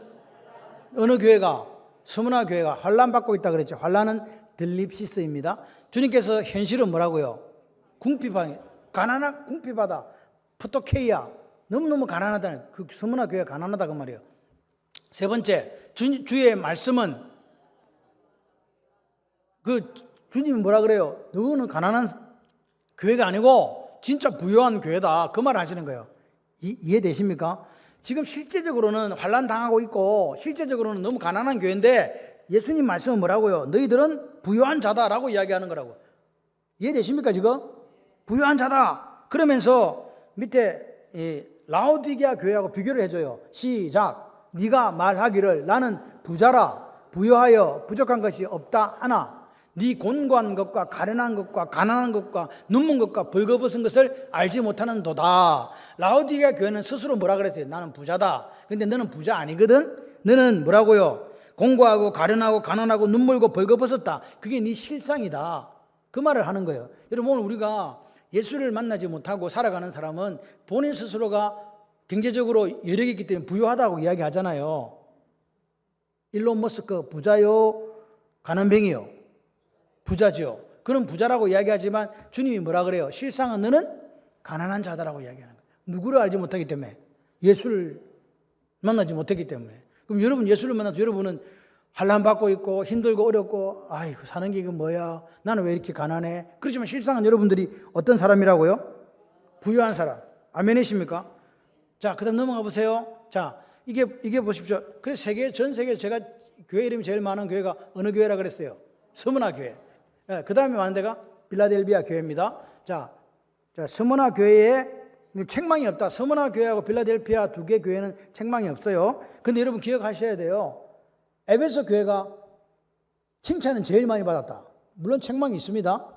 어느 교회가? 스무나 교회가 환난받고 있다 그랬죠. 환난은 들립시스입니다. 주님께서 현실은 뭐라고요? 궁핍하다, 가난한 궁핍하다, 포토케이야, 너무너무 가난하다. 그 스무나 교회가 가난하다 그 말이에요. 세 번째, 주의 말씀은 그 주님이 뭐라 그래요? 너는 가난한 교회가 아니고 진짜 부유한 교회다. 그 말 하시는 거예요. 이해되십니까? 지금 실제적으로는 환난 당하고 있고 실제적으로는 너무 가난한 교회인데 예수님 말씀은 뭐라고요? 너희들은 부유한 자다라고 이야기하는 거라고. 이해되십니까 지금? 부유한 자다. 그러면서 밑에 라오디게아 교회하고 비교를 해줘요. 시작. 네가 말하기를 나는 부자라 부유하여 부족한 것이 없다 하나 네 곤고한 것과 가련한 것과 가난한 것과 눈먼 것과 벌거벗은 것을 알지 못하는 도다. 라오디게아 교회는 스스로 뭐라 그랬어요? 나는 부자다. 근데 너는 부자 아니거든. 너는 뭐라고요? 공고하고 가련하고 가난하고 눈물고 벌거벗었다. 그게 네 실상이다. 그 말을 하는 거예요. 여러분 오늘 우리가 예수를 만나지 못하고 살아가는 사람은 본인 스스로가 경제적으로 여력이 있기 때문에 부유하다고 이야기하잖아요. 일론 머스크 부자요 가난뱅이요? 부자죠. 그런 부자라고 이야기하지만 주님이 뭐라 그래요? 실상은 너는 가난한 자다라고 이야기하는 거예요. 누구를 알지 못하기 때문에, 예수를 만나지 못했기 때문에. 그럼 여러분 예수를 만나서 여러분은 환난 받고 있고 힘들고 어렵고 아이고 사는 게 이건 뭐야? 나는 왜 이렇게 가난해? 그렇지만 실상은 여러분들이 어떤 사람이라고요? 부유한 사람. 아멘이십니까? 자, 그다음 넘어가 보세요. 자, 이게 보십시오. 그래서 전 세계 제가 교회 이름이 제일 많은 교회가 어느 교회라 그랬어요? 스무나 교회. 그 다음에 많은 데가 빌라델비아 교회입니다. 자, 스무나 교회에 책망이 없다. 스무나 교회하고 빌라델피아 두 개 교회는 책망이 없어요. 근데 여러분 기억하셔야 돼요. 에베소 교회가 칭찬은 제일 많이 받았다. 물론 책망이 있습니다.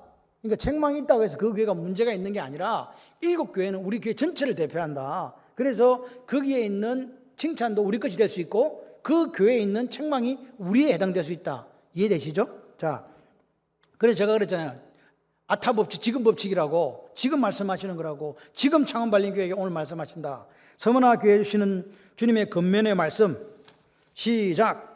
그러니까 책망이 있다고 해서 그 교회가 문제가 있는 게 아니라 7교회는 우리 교회 전체를 대표한다. 그래서 거기에 있는 칭찬도 우리 것이 될 수 있고 그 교회에 있는 책망이 우리에 해당될 수 있다. 이해되시죠? 자, 그래서 제가 그랬잖아요. 아타 법칙, 지금 법칙이라고, 지금 말씀하시는 거라고, 지금 창원발림교회에게 오늘 말씀하신다. 서머나 교회 주시는 주님의 겉면의 말씀, 시작.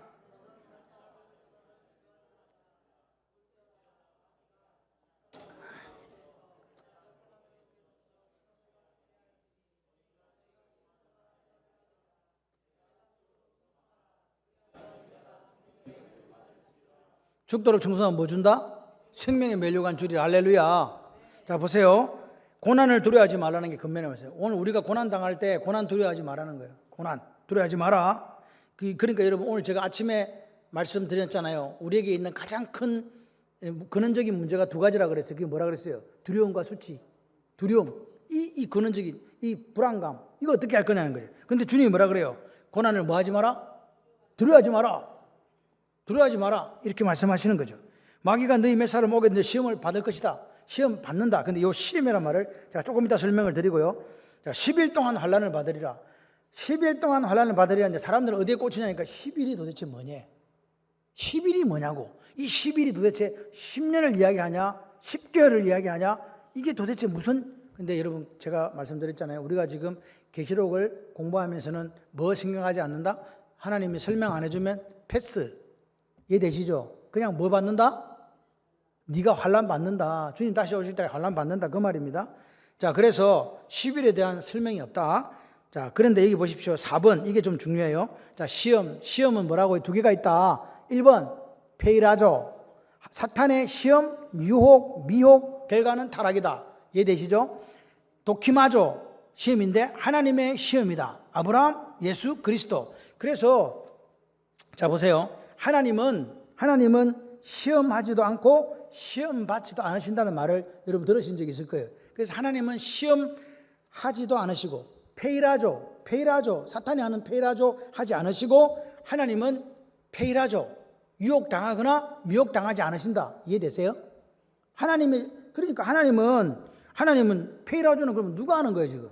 죽도록 청소하면 뭐 준다? 생명의 멸류관 주리라. 할렐루야. 자, 보세요. 고난을 두려워하지 말라는 게 겉면에 말이에요. 오늘 우리가 고난 당할 때 고난 두려워하지 말라는 거예요. 고난 두려워하지 마라. 그러니까 여러분 오늘 제가 아침에 말씀드렸잖아요. 우리에게 있는 가장 큰 근원적인 문제가 두 가지라 그랬어요. 그게 뭐라 그랬어요? 두려움과 수치. 두려움. 이 근원적인 이 불안감. 이거 어떻게 할 거냐는 거예요. 근데 주님이 뭐라 그래요? 고난을 뭐 하지 마라? 두려워하지 마라. 두려워하지 마라. 이렇게 말씀하시는 거죠. 마귀가 너희 몇 사람 오게 되는데 시험을 받을 것이다. 시험 받는다. 근데 이 시험이란 말을 제가 조금 이따 설명을 드리고요. 자, 10일 동안 환난을 받으리라. 10일 동안 환난을 받으리라. 이제 사람들은 어디에 꽂히냐니까 10일이 도대체 뭐냐? 10일이 뭐냐고. 이 10일이 도대체 10년을 이야기하냐? 10개월을 이야기하냐? 이게 도대체 무슨? 근데 여러분 제가 말씀드렸잖아요. 우리가 지금 계시록을 공부하면서는 뭐 신경하지 않는다? 하나님이 설명 안 해주면 패스. 이해되시죠? 그냥 뭐 받는다? 네가 환난 받는다. 주님 다시 오실 때 환난 받는다. 그 말입니다. 자, 그래서 10일에 대한 설명이 없다. 자, 그런데 여기 보십시오. 4번. 이게 좀 중요해요. 자, 시험은 뭐라고? 두 개가 있다. 1번, 페이라조. 사탄의 시험, 유혹, 미혹, 결과는 타락이다. 이해되시죠? 도키마조 시험인데 하나님의 시험이다. 아브라함, 예수, 그리스도. 그래서 자 보세요. 하나님은 시험하지도 않고 시험 받지도 않으신다는 말을 여러분 들으신 적이 있을 거예요. 그래서 하나님은 시험하지도 않으시고 페이라조 사탄이 하는 페이라조 하지 않으시고 하나님은 페이라조 유혹당하거나 미혹당하지 않으신다. 이해되세요? 그러니까 하나님은 페이라조는 그러면 누가 하는 거예요 지금?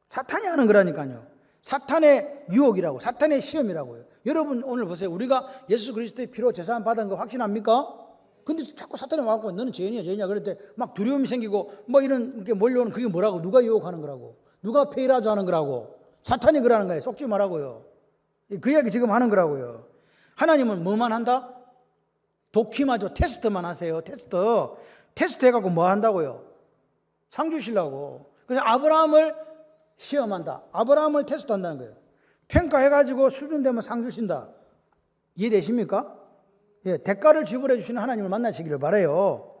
사탄이 하는 거라니까요. 사탄의 유혹이라고, 사탄의 시험이라고요. 여러분 오늘 보세요. 우리가 예수 그리스도의 피로 제사함 받은 거 확신합니까? 근데 자꾸 사탄이 와갖고 너는 죄인이야 그럴 때 막 두려움이 생기고 뭐 이런 게 몰려오는 그게 뭐라고? 누가 유혹하는 거라고? 누가 페이라조 하는 거라고? 사탄이 그러는 거예요. 속지 말라고요. 그 이야기 지금 하는 거라고요. 하나님은 뭐만 한다? 도키마죠. 테스트만 하세요. 테스트 해갖고 뭐 한다고요? 상 주시려고. 그래서 아브라함을 시험한다. 아브라함을 테스트한다는 거예요. 평가해가지고 수준되면 상 주신다. 이해되십니까? 예, 대가를 지불해 주시는 하나님을 만나시기를 바라요.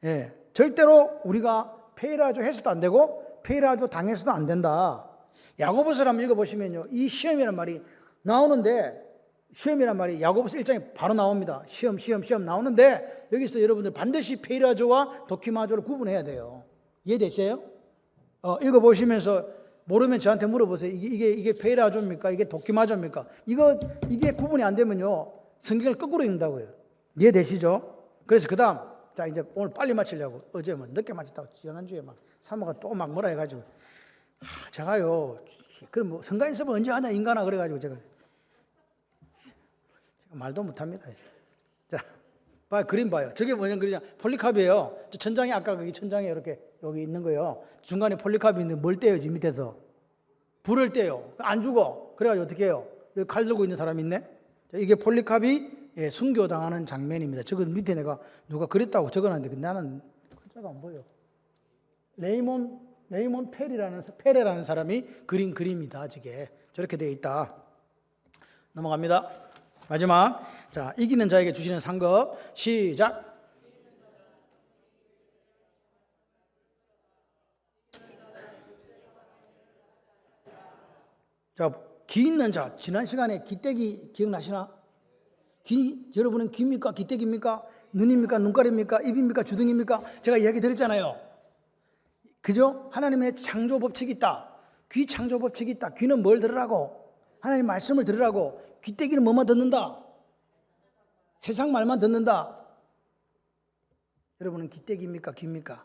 예, 절대로 우리가 페이라조 해서도 안 되고 페이라조 당해서도 안 된다. 야고보서를 한번 읽어보시면요. 이 시험이란 말이 나오는데 시험이란 말이 야고보서 1장에 바로 나옵니다. 시험 나오는데 여기서 여러분들 반드시 페이라조와 도키마조를 구분해야 돼요. 이해되세요? 읽어보시면서 모르면 저한테 물어보세요. 이게 페이라조입니까? 이게 도키마조입니까? 이게 구분이 안 되면요. 성경을 거꾸로 읽는다고요. 이해되시죠? 그래서 그 다음, 자, 이제 오늘 빨리 마치려고. 어제 뭐 늦게 마쳤다고. 지난주에 막 사모가 또 막 뭐라 해가지고. 제가요, 그럼 뭐 성가인섭은 언제 하냐, 인간아. 그래가지고 제가 말도 못합니다. 이제. 자, 그림 봐요. 저게 뭐냐, 그냥 폴리캅이에요. 저 천장에, 아까 거기 천장에 이렇게 여기 있는 거예요. 중간에 폴리캅이 있는데 뭘 떼요, 지금 밑에서? 불을 떼요. 안 죽어. 그래가지고 어떻게 해요? 여기 칼 들고 있는 사람이 있네? 이게 폴리캅이 순교당하는 장면입니다. 저거 밑에 내가 누가 그랬다고 적어놨는데 나는 글자가 안 보여. 레이몬 페레라는 사람이 그린 그림이다. 저게 저렇게 되어 있다. 넘어갑니다. 마지막. 자, 이기는 자에게 주시는 상급. 시작. 자, 귀 있는 자. 지난 시간에 귀때기 기억나시나? 여러분은 귀입니까? 귀때기입니까? 눈입니까? 눈깔입니까? 입입니까? 주둥입니까? 제가 이야기 드렸잖아요. 그죠? 하나님의 창조 법칙이 있다. 귀 창조 법칙이 있다. 귀는 뭘 들으라고? 하나님 말씀을 들으라고. 귀때기는 뭐만 듣는다? 세상 말만 듣는다. 여러분은 귀때기입니까? 귀입니까?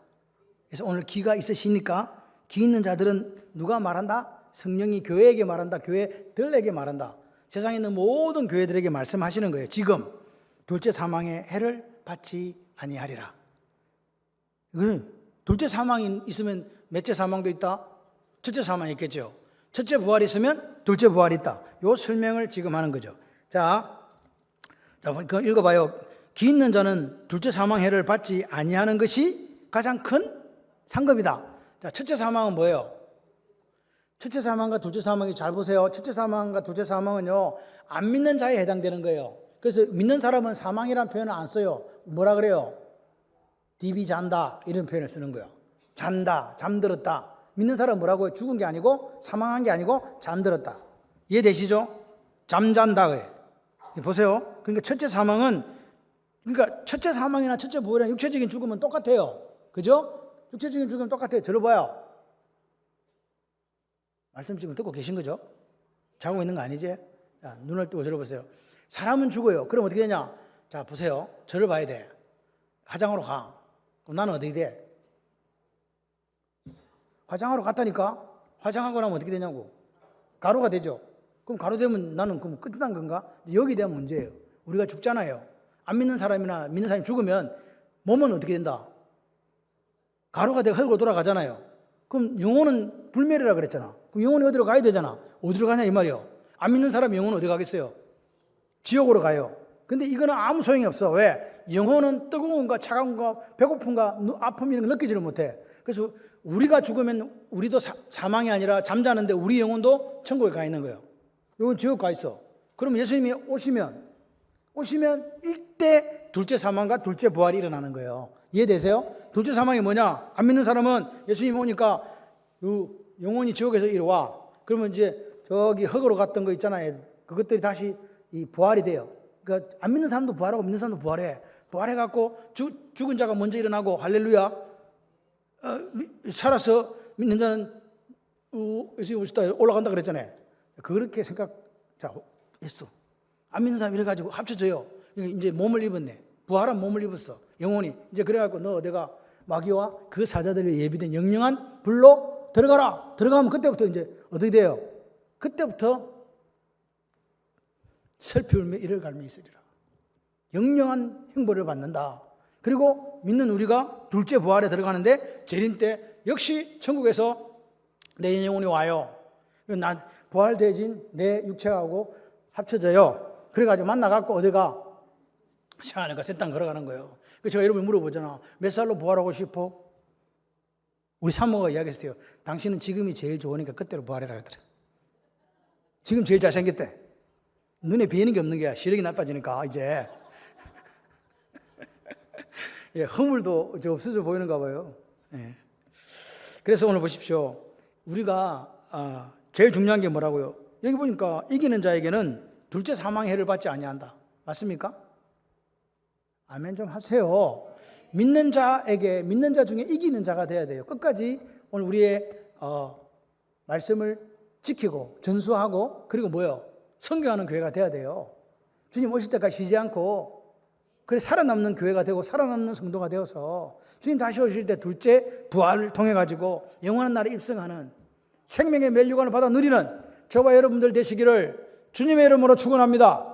그래서 오늘 귀가 있으시니까 귀 있는 자들은 누가 말한다? 성령이 교회에게 말한다. 교회들에게 말한다. 세상에 있는 모든 교회들에게 말씀하시는 거예요. 지금 둘째 사망의 해를 받지 아니하리라. 둘째 사망이 있으면 몇째 사망도 있다? 첫째 사망이 있겠죠. 첫째 부활이 있으면 둘째 부활이 있다. 요 설명을 지금 하는 거죠. 자, 그거 읽어봐요. 귀 있는 자는 둘째 사망해를 받지 아니하는 것이 가장 큰 상급이다. 자, 첫째 사망은 뭐예요? 첫째 사망과 둘째 사망이 잘 보세요. 첫째 사망과 둘째 사망은요, 안 믿는 자에 해당되는 거예요. 그래서 믿는 사람은 사망이라는 표현을 안 써요. 뭐라 그래요? 디비 잔다 이런 표현을 쓰는 거예요. 잔다, 잠들었다. 믿는 사람은 뭐라고 해요? 죽은 게 아니고 사망한 게 아니고 잠들었다. 이해되시죠? 잠잔다 그래. 보세요. 그러니까 첫째 사망은 첫째 사망이나 첫째 부활이나 육체적인 죽음은 똑같아요. 그죠? 육체적인 죽음은 똑같아요. 들어봐요. 말씀 지금 듣고 계신 거죠? 자고 있는 거 아니지? 자, 눈을 뜨고 저를 보세요. 사람은 죽어요. 그럼 어떻게 되냐? 자, 보세요. 저를 봐야 돼. 화장하러 가. 그럼 나는 어떻게 돼? 화장하러 갔다니까? 화장하고 나면 어떻게 되냐고? 가루가 되죠? 그럼 가루 되면 나는 그럼 끝난 건가? 여기 대한 문제예요. 우리가 죽잖아요. 안 믿는 사람이나 믿는 사람이 죽으면 몸은 어떻게 된다? 가루가 되고 흙으로 돌아가잖아요. 그럼 영혼은 불멸이라 그랬잖아. 그럼 영혼이 어디로 가야 되잖아. 어디로 가냐 이 말이요. 안 믿는 사람 영혼은 어디 가겠어요? 지옥으로 가요. 근데 이거는 아무 소용이 없어. 왜? 영혼은 뜨거움과 차가움과 배고픔과 아픔 이런 걸 느끼지를 못해. 그래서 우리가 죽으면 우리도 사망이 아니라 잠자는데 우리 영혼도 천국에 가 있는 거예요. 영혼 지옥 가 있어. 그럼 예수님이 오시면 이때 둘째 사망과 둘째 부활이 일어나는 거예요. 이해되세요? 둘째 사망이 뭐냐? 안 믿는 사람은 예수님이 오니까 영혼이 지옥에서 이리 와. 그러면 이제 저기 흙으로 갔던 거 있잖아요. 그것들이 다시 이 부활이 돼요. 그러니까 안 믿는 사람도 부활하고 믿는 사람도 부활해. 부활해갖고 죽은 자가 먼저 일어나고 할렐루야. 살아서 믿는 자는 예수님 오시다 올라간다 그랬잖아요. 그렇게 생각했어. 안 믿는 사람 이래가지고 합쳐져요. 이제 몸을 입었네. 부활한 몸을 입었어. 영혼이. 이제 그래갖고 너 내가 마귀와 그 사자들이 예비된 영영한 불로 들어가라. 들어가면 그때부터 이제 어떻게 돼요? 그때부터 슬피 울며 이를 갈며 있으리라. 영영한 행보를 받는다. 그리고 믿는 우리가 둘째 부활에 들어가는데 재림 때 역시 천국에서 내 영혼이 와요. 난 부활대진 내 육체하고 합쳐져요. 그래가지고 만나갖고 어디가 시원하니까 새땅 걸어가는 거예요. 그래서 제가 여러분 물어보잖아. 몇 살로 부활하고 싶어? 우리 사모가 이야기했어요. 당신은 지금이 제일 좋으니까 그때로 부활해라 그러더래. 지금 제일 잘생겼대. 눈에 비는 게 없는 게야. 시력이 나빠지니까 이제 예, 허물도 이제 없어져 보이는가 봐요. 예. 그래서 오늘 보십시오. 우리가 제일 중요한 게 뭐라고요? 여기 보니까 이기는 자에게는 둘째 사망의 해를 받지 아니한다. 맞습니까? 아멘 좀 하세요. 믿는 자 중에 이기는 자가 돼야 돼요. 끝까지 오늘 우리의 말씀을 지키고 전수하고 그리고 뭐요? 선교하는 교회가 돼야 돼요. 주님 오실 때까지 쉬지 않고 그래 살아남는 교회가 되고 살아남는 성도가 되어서 주님 다시 오실 때 둘째 부활을 통해 가지고 영원한 날에 입성하는 생명의 멸류관을 받아 누리는 저와 여러분들 되시기를 주님의 이름으로 축원합니다.